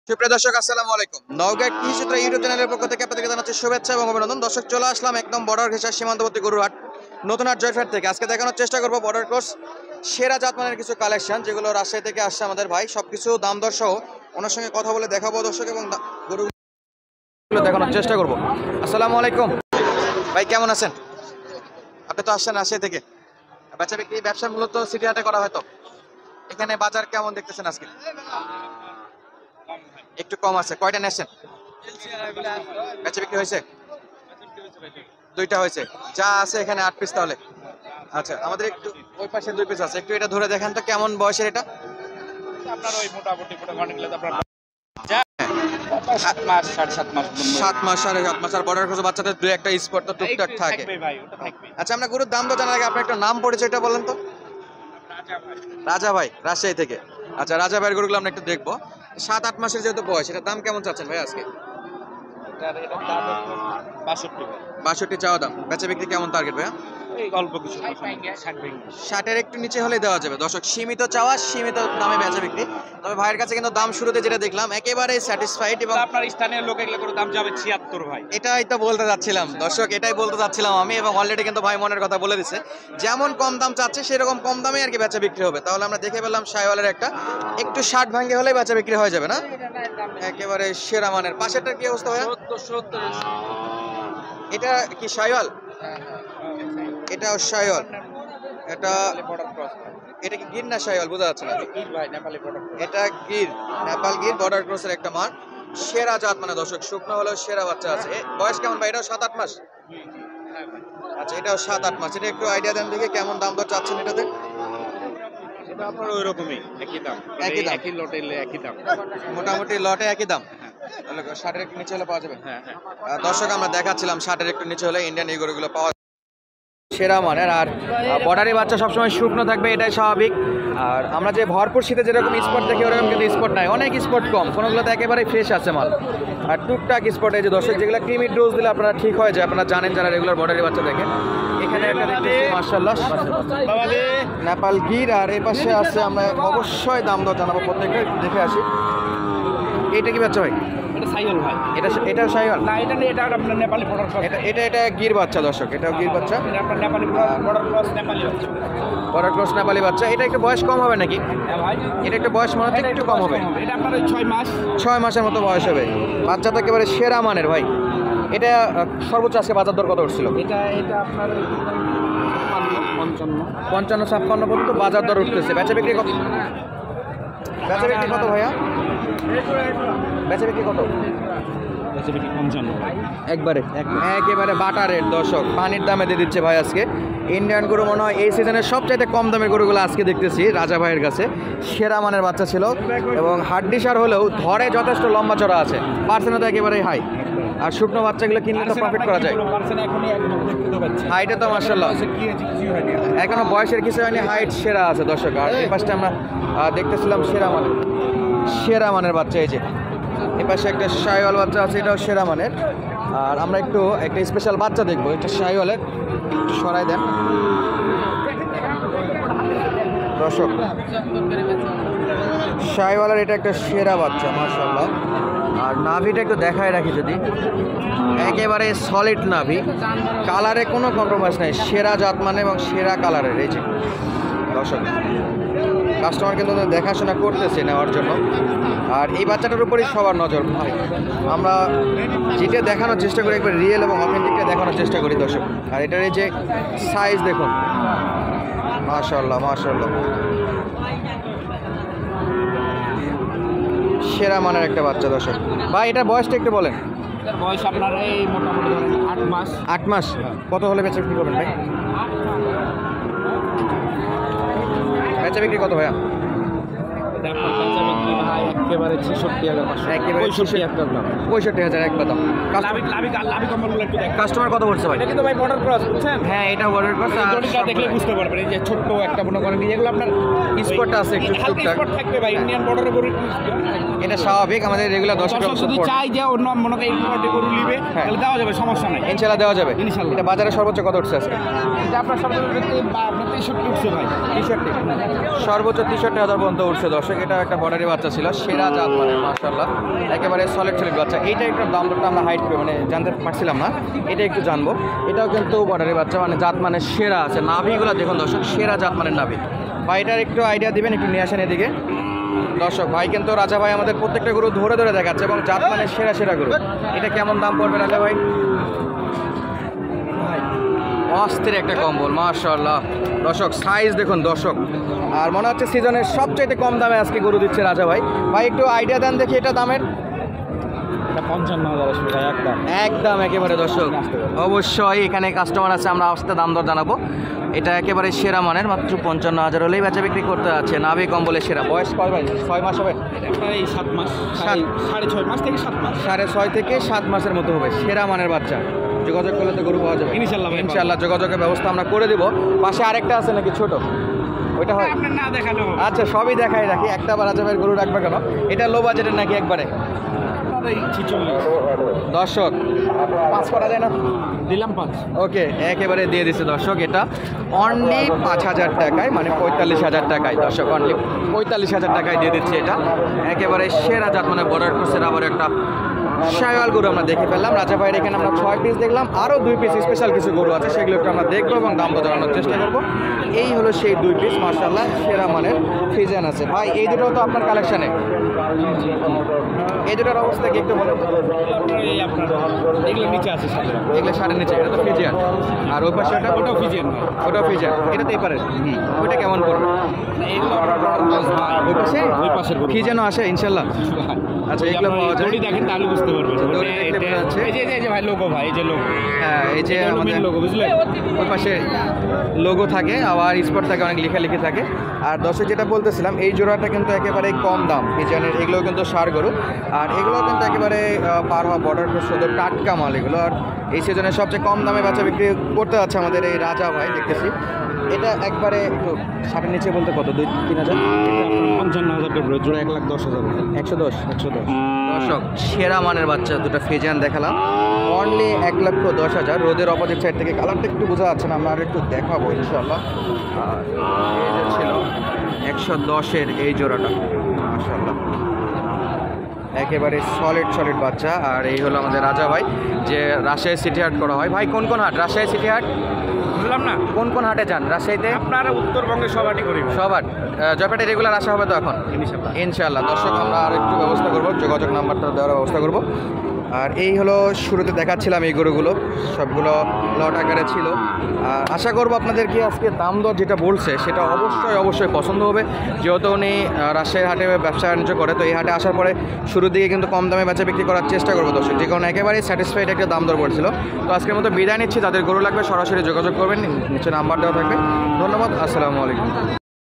সুপ্রিয় দর্শক আসসালামু আলাইকুম। নওগাঁ কৃষিচিত্র ইউটিউব চ্যানেলের পক্ষ থেকে আপনাদেরকে জানাচ্ছি শুভেচ্ছা এবং অভিনন্দন। দর্শক চলে আসলাম একদম বর্ডার ঘেঁষা সীমান্তবর্তী গরুহাট নতুন হাট জয়ফেট থেকে। আজকে দেখানোর চেষ্টা করবো বর্ডার ক্রস সেরা জাতমানের কিছু কালেকশন যেগুলো রাজশাহী থেকে আসছে আমাদের ভাই, সবকিছু দাম দর সহ ওনার সঙ্গে কথা বলে দেখাবো দর্শক এবং গরুগুলো দেখানোর চেষ্টা করবো। আসসালামু আলাইকুম ভাই, কেমন আছেন? আপনি তো আসছেন রাজশাহী থেকে। বেচা বিক্রি ব্যবসা মূলত সিটি হাটে করা হয়তো। এখানে বাজার কেমন দেখতেছেন আজকে? একটু কম আছে। কয়টা নেছেন? বেচা বিক্রি হয়েছে? দুইটা হয়েছে। যা আছে এখানে 8 পিস তাহলে। আচ্ছা, আমাদের একটু ওই পাশে 2 পিস আছে, একটু এটা ধরে দেখেন তো কেমন বয়সের এটা। আপনার ওই মোটামুটি আপনার 7 মাস 7.5 মাস 7 মাস 7.5 মাস। আর বর্ডার ক্রস বাচ্চাদের 2-1টা স্পট তো টুকটাক থাকে। ভাই ওটা থাকবে। আচ্ছা, আমরা গরুর দাম তো জানার আগে আপনার একটা নাম পরিচয়টা বলেন তো। রাজা ভাই, রাজশাহী থেকে। আচ্ছা, রাজা ভাইয়ের গরুগুলো আমরা একটু দেখবো। 7-8 মাসের যেহেতু বয়স, এটার দাম কেমন চাচ্ছেন ভাই আজকে? এটার দাম 62 ভাই। 62 চাওয়া দাম। বেচা বিক্রি কেমন টার্গেট ভাইয়া? এই অল্প কিছু 60 60-এর একটু নিচে হলে দেওয়া যাবে। দর্শক সীমিত চাওয়া, সীমিত দামে বেচা বিক্রি। তবে ভাইয়ের কাছে কিন্তু দাম শুরুতে যেটা দেখলাম একেবারে স্যাটিসফাইড। এবং আপনার স্থানীয় লোক এগুলো করে দাম যাবে 76 ভাই। এটাই তো বলতে যাচ্ছিলাম দর্শক, এটাই বলতে যাচ্ছিলাম আমি, এবং অলরেডি কিন্তু ভাই মনের কথা বলে দিছে। যেমন কম দাম চাচ্ছে সেরকম কম দামে আর কি বেচা বিক্রি হবে। তাহলে আমরা দেখে পেলাম শাইওয়ালের একটা একটু 60 ভাঙে হলে বেচা বিক্রি হয়ে যাবে না? একেবারে সেরা মানের। পাশেরটার কি অবস্থা ভাইয়া? 70 এটা কি শাইওয়াল? এটাও শাইওয়াল। এটা বর্ডার ক্রস এটা কি গির না শাইওয়াল বোঝা যাচ্ছে না। গির ভাই, নেপালি বর্ডার। এটা গির, নেপাল গির বর্ডার ক্রসের একটা মান। সেরা জাত মানে দর্শক, শুকনো হলেও সেরা বাচ্চা আছে। বয়স কেমন ভাই? এটাও 7-8 মাস। আচ্ছা, এটাও 7-8 মাস। এটা একটু আইডিয়া দেন দেখে কেমন দাম দর চাচ্ছেন এটাতে? এটা আপনার ওই রকমই একই দাম, একই দাম। একই লটে একই দাম। মোটামুটি লটে একই দাম। তাহলে 60-এর একটু নিচে হলে পাওয়া যাবে। হ্যাঁ হ্যাঁ। দর্শক আমরা দেখাচ্ছিলাম 60-এর একটু নিচে হলে ইন্ডিয়ান এই গরুগুলো পাওয়া সেরা মানের। আর বর্ডারি বাচ্চা সবসময় শুকনো থাকবে, এটাই স্বাভাবিক। আর আমরা যে ভরপুর শীতে যেরকম স্পট দেখি ওরকম কিন্তু স্পট নাই, অনেক স্পট কম, কোনোগুলোতে একেবারেই ফ্রেশ আছে মাল। আর টুকটাক স্পট এই যে দর্শক যেগুলো ক্রিমির ডোজ দিলে আপনারা ঠিক হয়ে যায়, আপনারা জানেন যারা রেগুলার বর্ডারি বাচ্চা দেখেন। এখানে একটা দেখতেছি মাশাআল্লাহ নেপাল গির। আর এই পাশে আছে, আমরা অবশ্যই দাম দর জানাবো প্রত্যেকটা, দেখে আসি। এইটা কি বাচ্চা ভাই? এটা সাইওয়াল ভাই। এটাও শাইওয়াল না, এটা আপনার নেপালি বর্ডার ক্রস। এটা গির বাচ্চা দর্শক, এটাও গির বাচ্চা। এটা আপনার নেপালি বর্ডার ক্রস নেপালি হচ্ছে। বর্ডার ক্রস নেপালি বাচ্চা। এটা একটু বয়স কম হবে নাকি? হ্যাঁ ভাই, এটা একটু বয়স মনে হচ্ছে একটু কম হবে। এটা আপনার 6 মাস 6 মাসের মতো বয়স হবে। বাচ্চাটা একেবারে সেরা মানের ভাই। এটা সর্বোচ্চ আজকে বাজার দর কত উঠছিল? এটা আপনার 55-56 পর্যন্ত বাজার দর উঠতেছে। বেচা বিক্রি কত? বেচা বিক্রি কত ভাইয়া? বেচা বিক্রি কত? 55 একেবারে বাটা রেট দর্শক, পানির দামে দিয়ে দিচ্ছে ভাই আজকে। ইন্ডিয়ান গরু মনে হয় এই সিজনের সবচাইতে কম দামের গরুগুলো আজকে দেখতেছি রাজা ভাইয়ের কাছে। সেরা মানের বাচ্চা ছিল এবং হাড্ডিসার হলেও ধরে যথেষ্ট লম্বা চড়া আছে, পার্সেন্ট তো একেবারেই হাই। আর শুকনো বাচ্চাগুলো কিনলে তো প্রফিট করা যায়। হাইটে তো মাশাআল্লাহ এখনো বয়সের কিছু হয়নি, হাইট সেরা আছে দর্শক। আর এই পাশে আমরা দেখতেছিলাম সেরা মানের বাচ্চা। এই যে এই পাশে একটা শাইওয়াল বাচ্চা আছে, এটাও সেরা মানের। আর আমরা একটু একটা স্পেশাল বাচ্চা দেখবো, এটা শাইওয়ালের, একটু সরাই দেন দর্শক। শাইওয়ালের এটা একটা সেরা বাচ্চা মাশাআল্লাহ। আর নাভিটা একটু দেখায় রাখি যদি, একেবারে সলিড নাভি, কালারে কোনো কম্প্রোমাইজ নাই, সেরা জাত মানে এবং সেরা কালারের। এই যে দর্শক কাস্টমার কিন্তু দেখাশোনা করতেছে নেওয়ার জন্য। আর এই বাচ্চাটার উপরেই সবার নজর ভাই। আমরা যেটা দেখানোর চেষ্টা করি একবার রিয়েল এবং অথেন্টিকটা দেখানোর চেষ্টা করি দর্শক। আর এটার এই যে সাইজ দেখুন মাশাআল্লাহ মাশাআল্লাহ, সেরা মানের একটা বাচ্চা দর্শক। ভাই এটার বয়সটা একটু বলেন। বয়স আপনার এই মোটামুটি 8 মাস। 8 মাস। কত হলে বেচা বিক্রি করবেন ভাই? বেচা বিক্রি কত ভাইয়া? একেবারে 66,500, একেবারে 65,000 একবার দাম। কাস্টমার কত বলছে ভাই? কিন্তু ভাই বর্ডার ক্রস বুঝছেন? হ্যাঁ, এটা বর্ডার ক্রস। আর দেখলে বুঝতে পারবেন এই যে ছোট্ট একটা মনে করেন যেগুলো আপনার স্পটটা আছে একটু টুকটাক থাকবে ভাই। ইন্ডিয়ান বর্ডারে গরু এটা স্বাভাবিক, আমাদের রেগুলার দর্শক যদি চাই যে অন্য মনে করেন ইম্পোর্টে গরু নিবে তাহলে দেওয়া যাবে, সমস্যা নাই, ইনশাআল্লাহ দেওয়া যাবে। ইনশাআল্লাহ। এটা বাজারে সর্বোচ্চ কত উঠছে আজকে? এটা আপনার সর্বোচ্চ 63 উঠছে ভাই। 63 সর্বোচ্চ 63,000 পর্যন্ত উঠছে দর্শক। এটা একটা বর্ডারি বাচ্চা ছিল, সেরা সেরা জাত মানে মাশাআল্লাহ একেবারে সলিড বাচ্চা। এইটা একটু দাম দরটা আমরা হাইট মানে জানতে পারছিলাম না, এটা একটু জানবো। এটাও কিন্তু বর্ডারের বাচ্চা, মানে জাত মানে সেরা আছে। নাভিগুলো দেখুন দর্শক, সেরা জাত মানে নাভি। ভাই এটার একটু আইডিয়া দিবেন, একটু নিয়ে আসেন এদিকে দর্শক। ভাই কিন্তু রাজা ভাই আমাদের প্রত্যেকটা গরু ধরে ধরে দেখাচ্ছে এবং জাত মানে সেরা সেরা গরু। এটা কেমন দাম পড়বে রাজা ভাই? অস্থির একটা কম্বল মাশাআল্লাহ দর্শক, সাইজ দেখুন দর্শক। আর মনে হচ্ছে সিজনের সবচাইতে কম দামে আজকে গরু দিচ্ছে রাজা ভাই। ভাই একটু আইডিয়া দেন দেখি এটা দামের। 55,000 একদম একদম একেবারে দর্শক, অবশ্যই এখানে কাস্টমার আছে, আমরা আসতে দাম দর জানাবো। এটা একেবারে সেরা মানের, মাত্র 55,000 হলেই বেচা বিক্রি করতে আছে। নাভি কম্বলের সেরা। বয়স কয় ভাই? 6 মাস হবে? এই 7 মাস, 6.5 মাস থেকে 7 মাস, 6.5 থেকে 7 মাসের মতো হবে। সেরা মানের বাচ্চা। যোগাযোগ করলে তো গরু পাওয়া যাবে ইনশাআল্লাহ। ইনশাআল্লাহ যোগাযোগের ব্যবস্থা আমরা করে দিব। পাশে আরেকটা আছে নাকি ছোট? ওইটা হয় আপনার না দেখানো। আচ্ছা সবই দেখাই রাখি, একটা বার রাজা ভাইয়ের গরু রাখবে কেন? এটা লো বাজেটের নাকি একবারে? 46 দর্শক 5 করা যায় না? দিলাম 5। ওকে একেবারে দিয়ে দিচ্ছে দর্শক। এটা অনলি 5,000 টাকায়, মানে 45,000 টাকায় দর্শক, অনলি 45,000 টাকায় দিয়ে দিচ্ছে। এটা একেবারে সেরা জাত মানে বর্ডার ক্রসের আবার একটা শায়াল গরু আমরা দেখে ফেললাম। রাজা ভাইয়ের এখানে আমরা 6 পিস দেখলাম, আরও 2 পিস স্পেশাল কিছু গরু আছে, সেগুলো একটু আমরা দেখবো এবং দাম জানানোর চেষ্টা করবো। এই হলো সেই 2 পিস মাশাআল্লাহ সেরা মানের ফিজিয়ান আছে। ভাই এই দুটো তো আপনার কালেকশানে, এই দুটোর অবস্থা কি একটু বলেন? এই আপনার এগুলো নিচে আছে সাথে, এগুলো সাড়ে নিচে, এটা তো ফিজিয়ান। আর ওই পাশে ওটা? ওটাও ফিজিয়ান, ওটাও ফিজিয়ান। এটা তো এই পারে, ওইটা কেমন পড়বে? এগুলো ওই পাশে ওই পাশের গরু ফিজিয়ানও আসে ইনশাল্লাহ। আচ্ছা এগুলো পাওয়া যায়, দড়ি দেখেন তাহলে বুঝতে পারবেন। দড়ি দেখলে বোঝা যাচ্ছে। এই যে ভাই লোগো, ভাই এই যে লোগো, হ্যাঁ এই যে আমাদের লোগো বুঝলেন, ওই পাশে লোগো থাকে, আবার স্পট থাকে, অনেক লেখালেখি থাকে। আর দর্শক যেটা বলতেছিলাম, এই জোড়াটা কিন্তু একেবারে কম দাম ফিজিয়ানের। এগুলো কিন্তু ষাঁড় গরু, আর এগুলো কিন্তু একেবারে পার হওয়া বর্ডার শুধু টাটকা মাল এগুলো। আর এই সিজনে সবচেয়ে কম দামে বাচ্চা বিক্রি করতে যাচ্ছে আমাদের এই রাজা ভাই, দেখতেছি। এটা একবারে একটু ষাটের নিচে বলতে কত? 2-3 হাজার? 55,000 টাকা জোড়া, 1,10,000। 110 দর্শক সেরা মানের বাচ্চা দুটো ফিজিয়ান দেখালাম, অনলি 1,10,000। রোদের অপোজিট সাইড থেকে কালারটা একটু বোঝা যাচ্ছে না, আমরা আর একটু দেখাবো ইনশাল্লাহ। আর এই যে ছিল 110-এর এই জোড়াটা মাশাআল্লাহ একেবারে সলিড বাচ্চা। আর এই হলো আমাদের রাজা ভাই, যে রাজশাহী সিটি হাট করা হয়। ভাই কোন কোন হাট? রাজশাহী সিটি হাট বুঝলাম না, কোন কোন হাটে যান রাজশাহীতে? আপনারা উত্তরবঙ্গে সবাটি করি সব হাট। জয়পেটে রেগুলার আসা হবে তো এখন ইনশাআল্লাহ। দর্শক আমরা আর একটু ব্যবস্থা করবো, যোগাযোগ নাম্বারটা দেওয়ার ব্যবস্থা করব। আর এই হলো শুরুতে দেখাচ্ছিলাম এই গরুগুলো, সবগুলো লট আকারে ছিল। আর আশা করবো আপনাদের কি আজকে দাম দর যেটা বলছে সেটা অবশ্যই পছন্দ হবে, যেহেতু উনি রাজশাহীর হাটে ব্যবসা বাণিজ্য করে। তো এই হাটে আসার পরে শুরুর দিকে কিন্তু কম দামে বেচা বিক্রি করার চেষ্টা করবো দর্শক, যে কারণে একেবারেই স্যাটিসফাইড একটা দাম দর বলছিল। তো আজকের মতো বিদায় নিচ্ছি, যাদের গরু লাগবে সরাসরি যোগাযোগ করবেন, নিচে নাম্বার দেওয়া থাকবে। ধন্যবাদ, আসসালামু আলাইকুম।